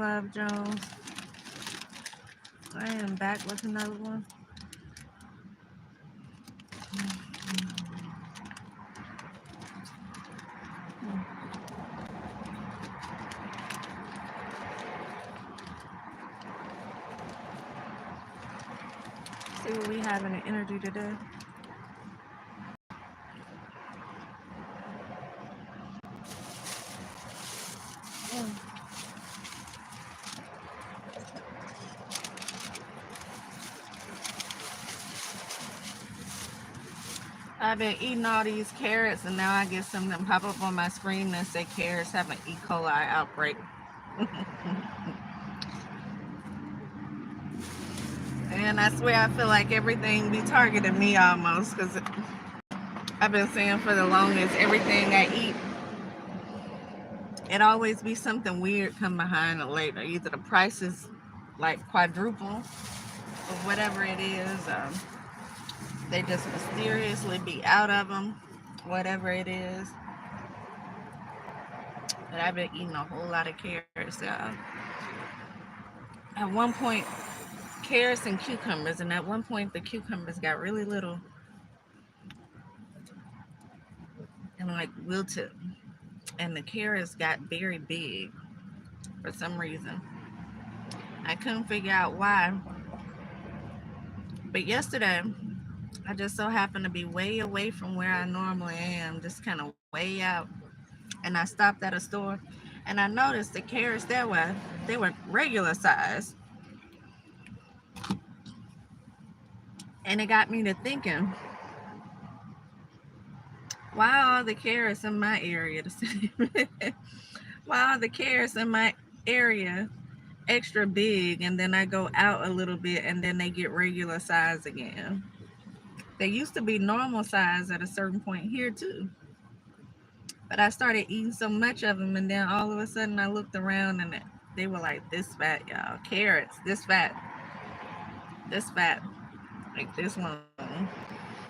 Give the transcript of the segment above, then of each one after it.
Love Jones. I am back with another one. See what we have in the energy today. I've been eating all these carrots, and now I get something pop up on my screen that say carrots have an E. coli outbreak. And I swear I feel like everything be targeting me almost, because I've been saying for the longest, everything I eat, it always be something weird come behind it later. Either the price is like quadruple or whatever it is. They just mysteriously be out of them, whatever it is. But I've been eating a whole lot of carrots. At one point, carrots and cucumbers, and at one point the cucumbers got really little and like wilted, and the carrots got very big for some reason. I couldn't figure out why. But yesterday, I just so happened to be way away from where I normally am, just kind of way out. And I stopped at a store, and I noticed the carrots there they were regular size. And it got me to thinking, why are the carrots in my area the same? Why are the carrots in my area extra big, and then I go out a little bit and then they get regular size again? They used to be normal size at a certain point here too. But I started eating so much of them, and then all of a sudden I looked around and they were like this fat, y'all. Carrots, this fat, like this one.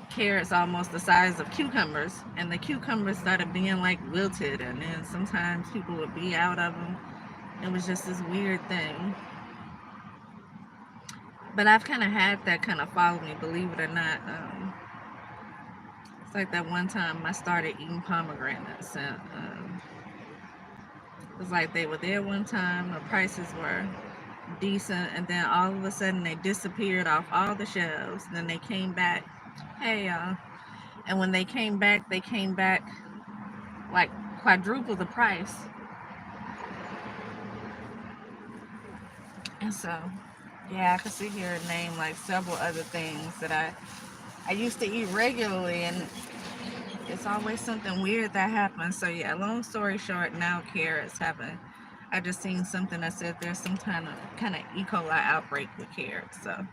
Carrots almost the size of cucumbers, and the cucumbers started being like wilted, and then sometimes people would be out of them. It was just this weird thing. But I've kind of had that kind of follow me, believe it or not. It's like that one time I started eating pomegranates, and it was like they were there one time, the prices were decent, and then all of a sudden they disappeared off all the shelves. And then they came back. Hey y'all. And when they came back like quadruple the price. And so, yeah, I could sit here and name like several other things that I used to eat regularly, and it's always something weird that happens. So yeah, long story short, now carrots happen. I just seen something that said there's some kind of E. coli outbreak with carrots. So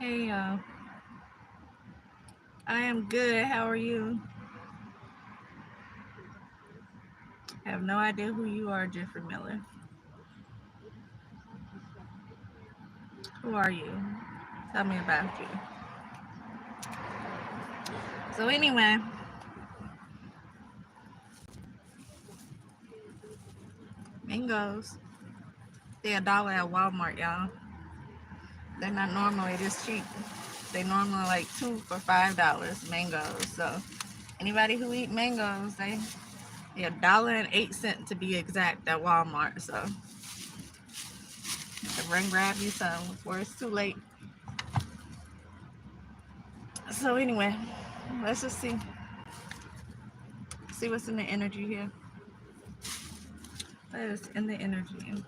hey y'all. I am good. How are you? I have no idea who you are, Jeffrey Miller. Who are you? Tell me about you. So anyway, mangoes. They're $1 at Walmart, y'all. They're not normally this cheap. They normally like 2 for $5 mangoes. So anybody who eat mangoes, they're $1.08 to be exact at Walmart. So run grab you some before it's too late. So anyway, let's just see what's in the energy here. What is in the energy?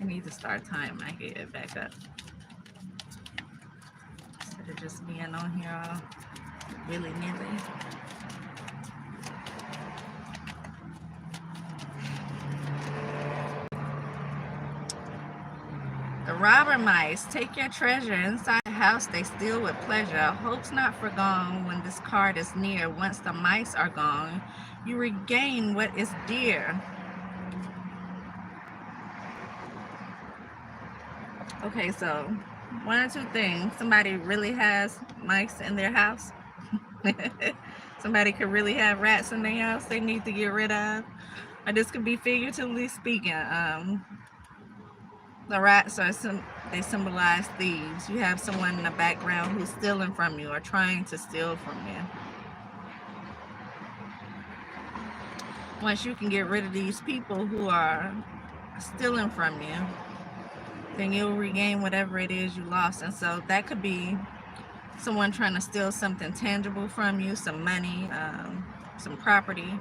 I need to start tying my head back up instead of just being on here all willy-nilly. The robber mice take your treasure inside the house, they steal with pleasure. Hope's not forgone when this card is near. Once the mice are gone, you regain what is dear. Okay, so One or two things. Somebody really has mice in their house. Somebody could really have rats in their house they need to get rid of. Or this could be figuratively speaking. The rats are they symbolize thieves. You have someone in the background who's stealing from you or trying to steal from you. Once you can get rid of these people who are stealing from you, then you'll regain whatever it is you lost. And so that could be someone trying to steal something tangible from you, some money, some property.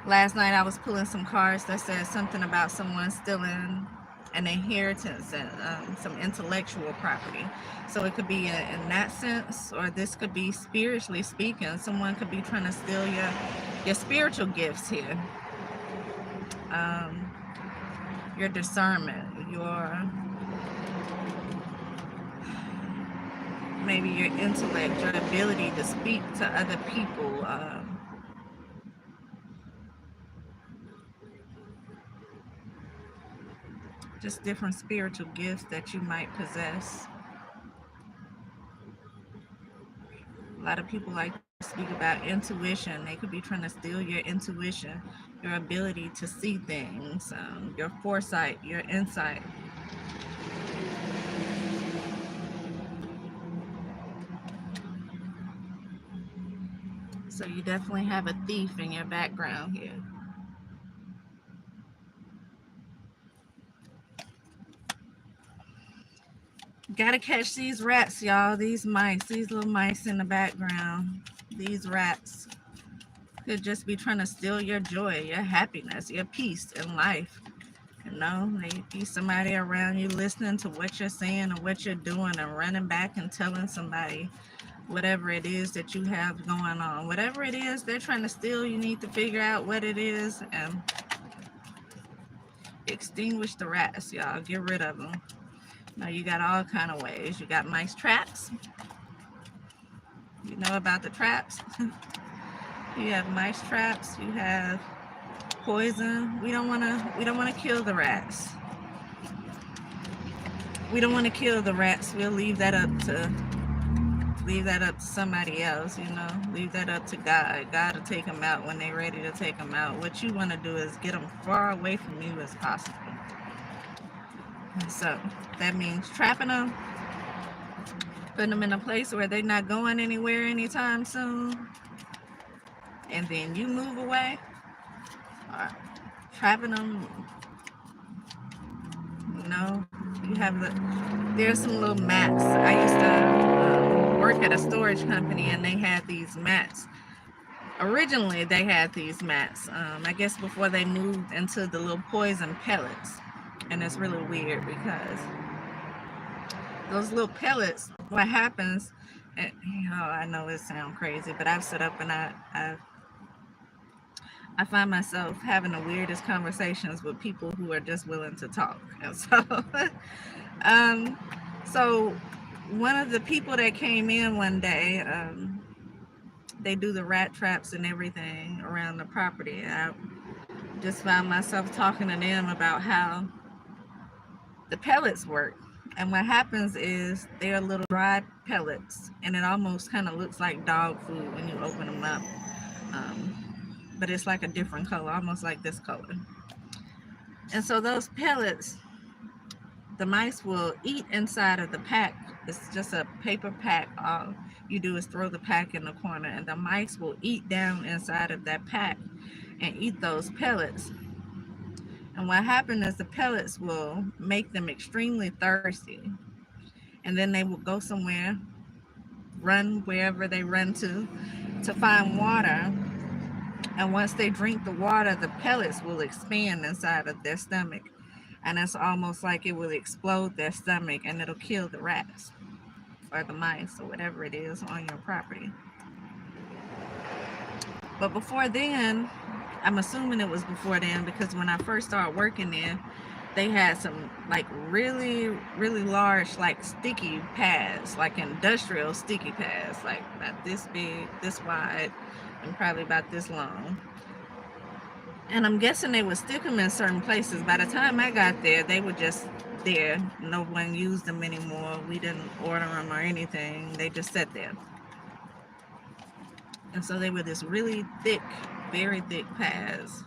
Last night I was pulling some cards that said something about someone stealing an inheritance and some intellectual property. So it could be in that sense, or this could be spiritually speaking. Someone could be trying to steal your spiritual gifts here, your discernment, maybe your intellect, your ability to speak to other people. Just different spiritual gifts that you might possess. A lot of people like to speak about intuition. They could be trying to steal your intuition, your ability to see things, your foresight, your insight. So you definitely have a thief in your background here. Gotta catch these rats, y'all. These mice, these little mice in the background. These rats could just be trying to steal your joy, your happiness, your peace in life. You know, they be somebody around you listening to what you're saying or what you're doing and running back and telling somebody whatever it is that you have going on. Whatever it is they're trying to steal, you need to figure out what it is and extinguish the rats, y'all. Get rid of them. Now you got all kind of ways. You got mice traps. You know about the traps. You have mice traps. You have poison. We don't want to kill the rats. We don't want to kill the rats. We'll leave that up to somebody else, you know. Leave that up to God. God will take them out when they're ready to take them out. What you want to do is get them far away from you as possible. So that means trapping them, putting them in a place where they're not going anywhere anytime soon, and then you move away. Or trapping them, you know. You have there's some little mats. I used to work at a storage company, and they had these mats. Originally they had these mats, I guess before they moved into the little poison pellets. And it's really weird because those little pellets, what happens, and, you know, I know it sounds crazy, but I've set up and I find myself having the weirdest conversations with people who are just willing to talk. And so one of the people that came in one day, they do the rat traps and everything around the property. I just found myself talking to them about how the pellets work. And what happens is they're little dry pellets, and it almost kind of looks like dog food when you open them up. But it's like a different color, almost like this color. And so those pellets, the mice will eat inside of the pack. It's just a paper pack. All you do is throw the pack in the corner, and the mice will eat down inside of that pack and eat those pellets. And what happens is the pellets will make them extremely thirsty. And then they will go somewhere, run wherever they run to find water. And once they drink the water, the pellets will expand inside of their stomach. And it's almost like it will explode their stomach, and it'll kill the rats or the mice or whatever it is on your property. But before then, I'm assuming it was before then, because when I first started working there, they had some like really, really large, like sticky pads, like industrial sticky pads, like about this big, this wide, and probably about this long. And I'm guessing they would stick them in certain places. By the time I got there, they were just there. No one used them anymore. We didn't order them or anything. They just sat there. And so they were this really thick, very thick pads,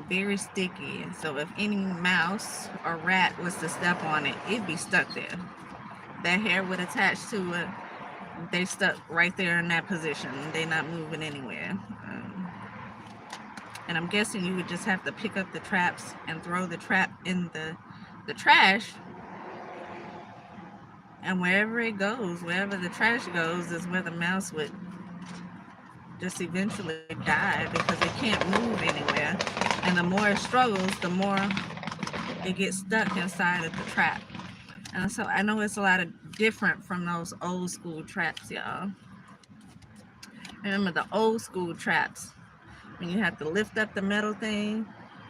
very sticky. So if any mouse or rat was to step on it, it'd be stuck there. That hair would attach to it. They stuck right there in that position. They're not moving anywhere. And I'm guessing you would just have to pick up the traps and throw the trap in the trash. And wherever it goes, wherever the trash goes, is where the mouse would just eventually die, because it can't move anywhere. And the more it struggles, the more it gets stuck inside of the trap. And so I know it's a lot of different from those old school traps, y'all. Remember the old school traps, when you have to lift up the metal thing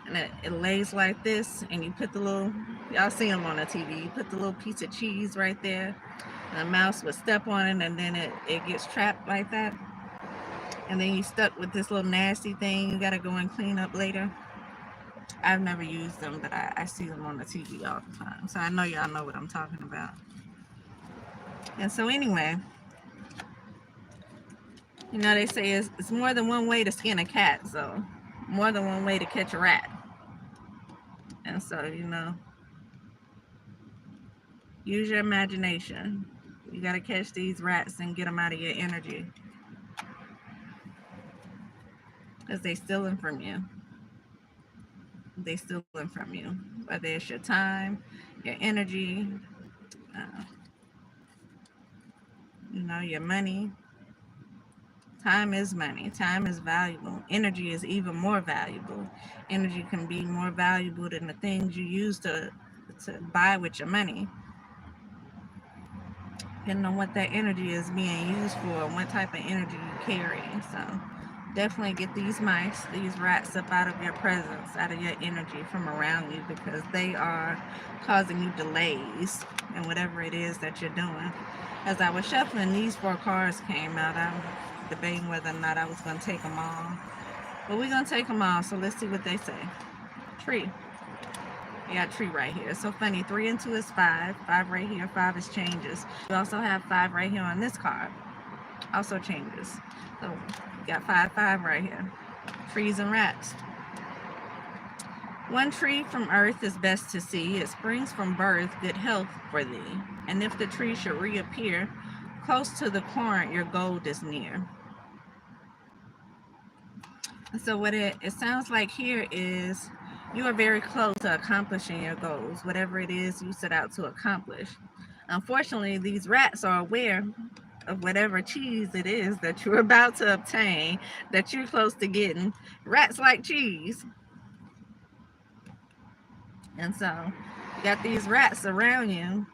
and it lays like this, and you put the little, y'all see them on the TV, you put the little piece of cheese right there, and the mouse would step on it, and then it gets trapped like that. And then you stuck with this little nasty thing you gotta go and clean up later. I've never used them, but I see them on the TV all the time. So I know y'all know what I'm talking about. And so anyway, you know, they say it's more than one way to skin a cat, so more than one way to catch a rat. And so, you know, use your imagination. You got to catch these rats and get them out of your energy, because they stealing from you. They stealing from you, whether it's your time, your energy, you know, your money. Time is money. Time is valuable. Energy is even more valuable. Energy can be more valuable than the things you use to buy with your money, depending on what that energy is being used for and what type of energy you carry. So definitely get these mice, these rats up out of your presence, out of your energy, from around you, because they are causing you delays in whatever it is that you're doing. As I was shuffling, these 4 cards came out. I'm debating whether or not I was going to take them all, but we're going to take them all. So let's see what they say. Tree. You got tree right here. So funny. 3 and 2 is 5. 5 right here. 5 is changes. We also have 5 right here on this card. Also changes. So we got 5, 5 right here. Trees and rats. One tree from earth is best to see. It springs from birth, good health for thee. And if the tree should reappear, close to the corn, your gold is near. So what it sounds like here is you are very close to accomplishing your goals, whatever it is you set out to accomplish. Unfortunately, these rats are aware of whatever cheese it is that you're about to obtain, that you're close to getting. Rats like cheese. And so you got these rats around you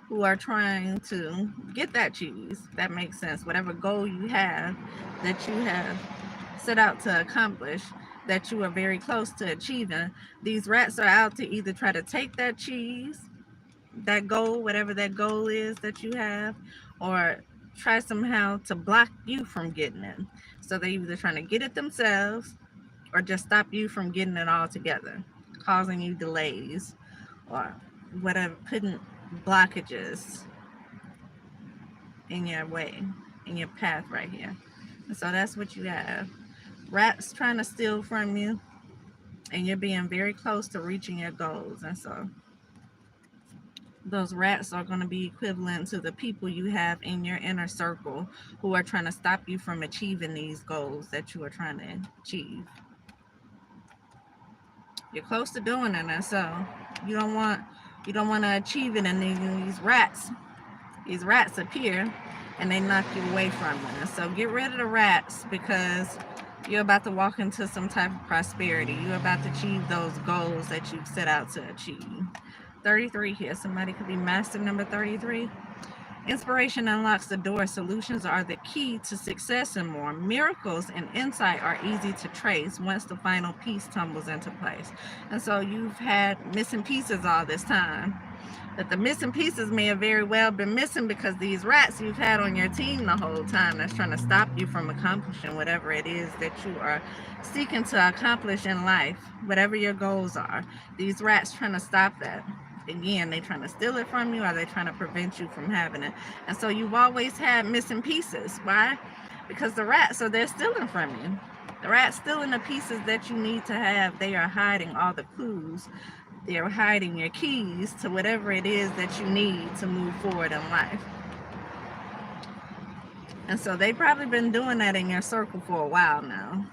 who are trying to get that cheese. That makes sense. Whatever goal you have that you have set out to accomplish, that you are very close to achieving, these rats are out to either try to take that cheese, that goal, whatever that goal is that you have, or try somehow to block you from getting it. So they're either trying to get it themselves or just stop you from getting it all together, causing you delays or whatever, putting blockages in your way, in your path right here. And so that's what you have. Rats trying to steal from you, and you're being very close to reaching your goals. And so those rats are going to be equivalent to the people you have in your inner circle who are trying to stop you from achieving these goals that you are trying to achieve. You're close to doing it, and so you don't want to achieve it, and then these rats appear and they knock you away from it. And so get rid of the rats, because you're about to walk into some type of prosperity. You're about to achieve those goals that you've set out to achieve. 33 here. Somebody could be master number 33. Inspiration unlocks the door. Solutions are the key to success and more. Miracles and insight are easy to trace once the final piece tumbles into place. And so you've had missing pieces all this time. But the missing pieces may have very well been missing because these rats you've had on your team the whole time that's trying to stop you from accomplishing whatever it is that you are seeking to accomplish in life, whatever your goals are. These rats trying to stop that. Again, they trying to steal it from you, or they trying to prevent you from having it. And so you've always had missing pieces. Why? Because the rats, so they're stealing from you. The rats stealing the pieces that you need to have. They are hiding all the clues. They're hiding your keys to whatever it is that you need to move forward in life. And so they've probably been doing that in your circle for a while now.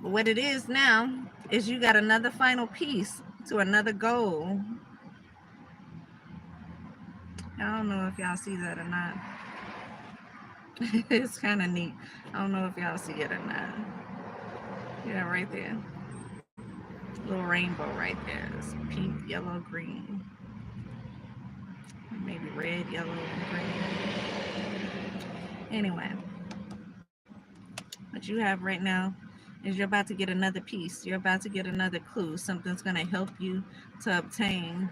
But what it is now is you got another final piece to another goal. I don't know if y'all see that or not. It's kind of neat. I don't know if y'all see it or not. Yeah, right there. Little rainbow right there. It's pink, yellow, green. Maybe red, yellow, and green. Anyway, what you have right now is you're about to get another piece. You're about to get another clue. Something's going to help you to obtain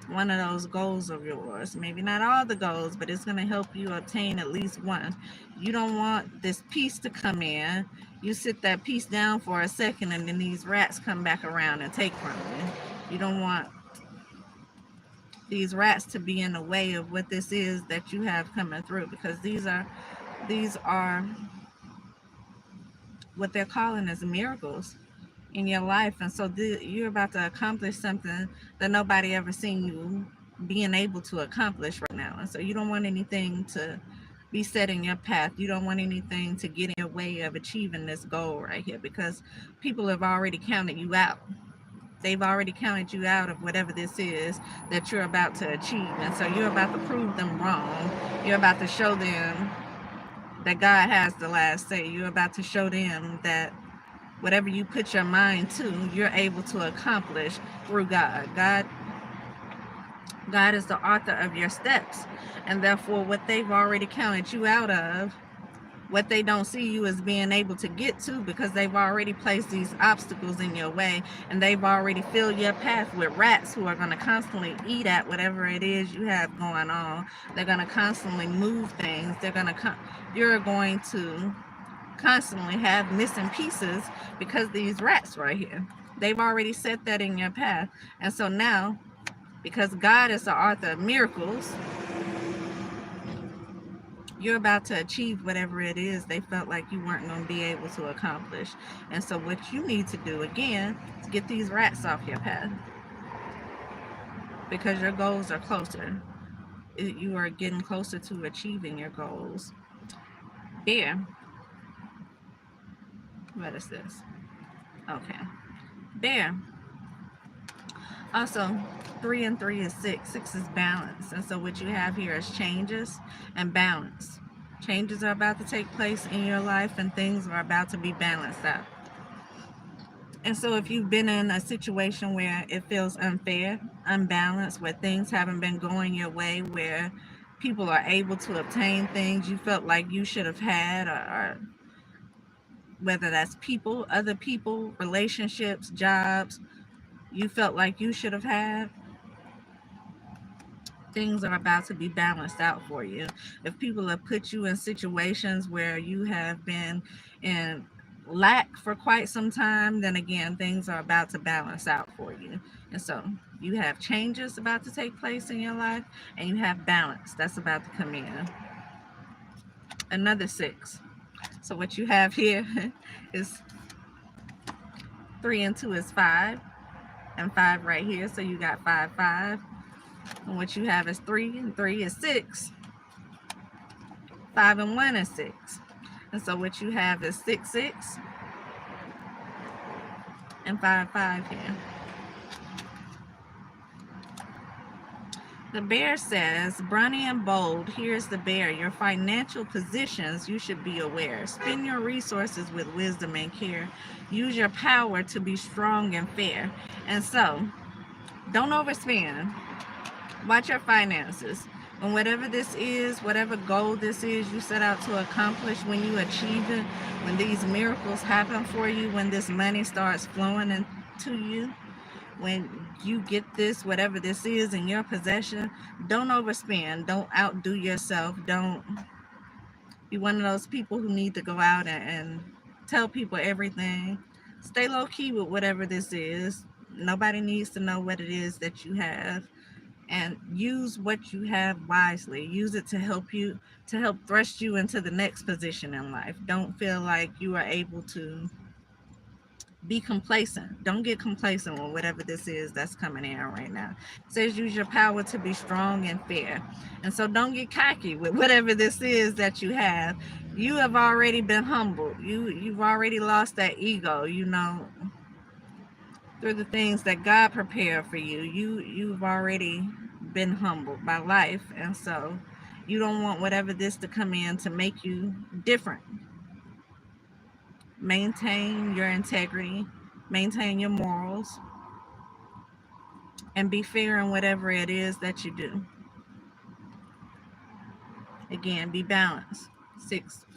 one of those goals of yours. Maybe not all the goals, but it's going to help you obtain at least one. You don't want this piece to come in. You sit that piece down for a second, and then these rats come back around and take from you. You don't want these rats to be in the way of what this is that you have coming through, because these are what they're calling as miracles in your life. And so you're about to accomplish something that nobody ever seen you being able to accomplish right now. And so you don't want anything to be set in your path. You don't want anything to get in your way of achieving this goal right here, because people have already counted you out. They've already counted you out of whatever this is that you're about to achieve. And so you're about to prove them wrong. You're about to show them that God has the last say. You're about to show them that whatever you put your mind to, you're able to accomplish through God. God is the author of your steps. And therefore, what they've already counted you out of, what they don't see you as being able to get to, because they've already placed these obstacles in your way, and they've already filled your path with rats who are going to constantly eat at whatever it is you have going on. They're going to constantly move things. You're going to constantly have missing pieces because these rats right here, they've already set that in your path. And so now, because God is the author of miracles, you're about to achieve whatever it is they felt like you weren't going to be able to accomplish. And so what you need to do, again, is get these rats off your path, because your goals are closer. You are getting closer to achieving your goals. Bear. What is this? Okay. Bear. Also, 3 and 3 is 6. 6 is balance. And so what you have here is changes and balance. Changes are about to take place in your life, and things are about to be balanced out. And so if you've been in a situation where it feels unfair, unbalanced, where things haven't been going your way, where people are able to obtain things you felt like you should have had, or whether that's people, other people, relationships, jobs, you felt like you should have had, things are about to be balanced out for you. If people have put you in situations where you have been in lack for quite some time, then again, things are about to balance out for you. And so you have changes about to take place in your life, and you have balance that's about to come in. Another 6. So what you have here is 3 and 2 is 5, and 5 right here. So you got 5, 5. And what you have is 3, and 3 is 6. 5 and 1 is 6. And so what you have is 6, 6, and 5, 5 here. The bear says, Brawny and bold, here's the bear. Your financial positions, you should be aware. Spend your resources with wisdom and care. Use your power to be strong and fair. And so, don't overspend. Watch your finances. And whatever this is, whatever goal this is you set out to accomplish, when you achieve it, when these miracles happen for you, when this money starts flowing into you, when you get this, whatever this is in your possession, don't overspend. Don't outdo yourself. Don't be one of those people who need to go out and tell people everything. Stay low key with whatever this is. Nobody needs to know what it is that you have. And use what you have wisely. Use it to help you, to help thrust you into the next position in life. Don't feel like you are able to be complacent. Don't get complacent with whatever this is that's coming in right now. It says use your power to be strong and fair. And so don't get cocky with whatever this is that you have. You have already been humbled. You've already lost that ego, through the things that God prepared for you. You've already been humbled by life. And so you don't want whatever this to come in to make you different. Maintain your integrity, maintain your morals, and be fair in whatever it is that you do. Again, be balanced. 6,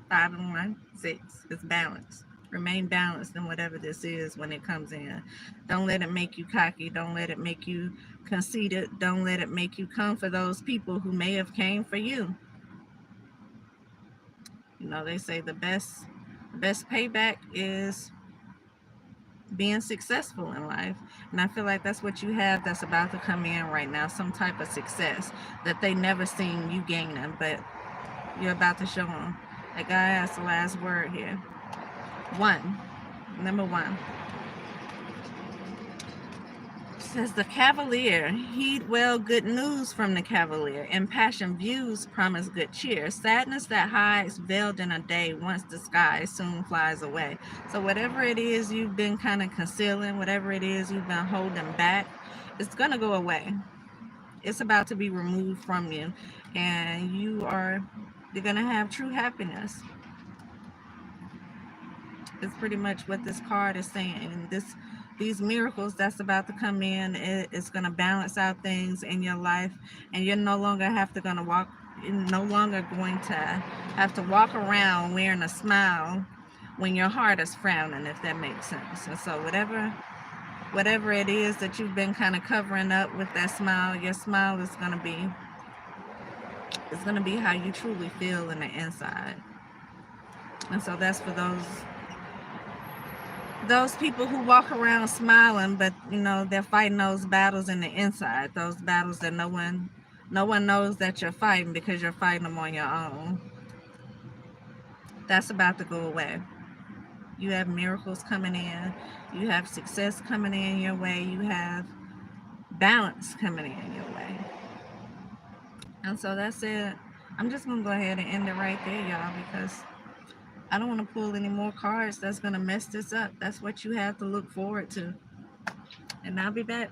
5, and 1, 6 is balance. Remain balanced in whatever this is when it comes in. Don't let it make you cocky. Don't let it make you conceited. Don't let it make you come for those people who may have came for you. They say the best payback is being successful in life. And I feel like that's what you have that's about to come in right now, some type of success that they never seen you gaining, but you're about to show them. That guy has the last word here. Number 1. Says the Cavalier, heed well good news from the Cavalier. Impassioned views promise good cheer. Sadness that hides veiled in a day once disguised soon flies away. So whatever it is you've been kind of concealing, whatever it is you've been holding back, it's going to go away. It's about to be removed from you, and you're going to have true happiness. It's pretty much what this card is saying. These miracles that's about to come in, it's going to balance out things in your life, and you're no longer going to have to walk around wearing a smile when your heart is frowning, if that makes sense. And so whatever it is that you've been kind of covering up with that smile, your smile is going to be how you truly feel in the inside. And so that's for those people who walk around smiling, but they're fighting those battles in the inside, those battles that no one knows that you're fighting because you're fighting them on your own. That's about to go away. You have miracles coming in. You have success coming in your way. You have balance coming in your way. And so that's it. I'm just going to go ahead and end it right there, y'all, because I don't want to pull any more cards that's going to mess this up. That's what you have to look forward to. And I'll be back.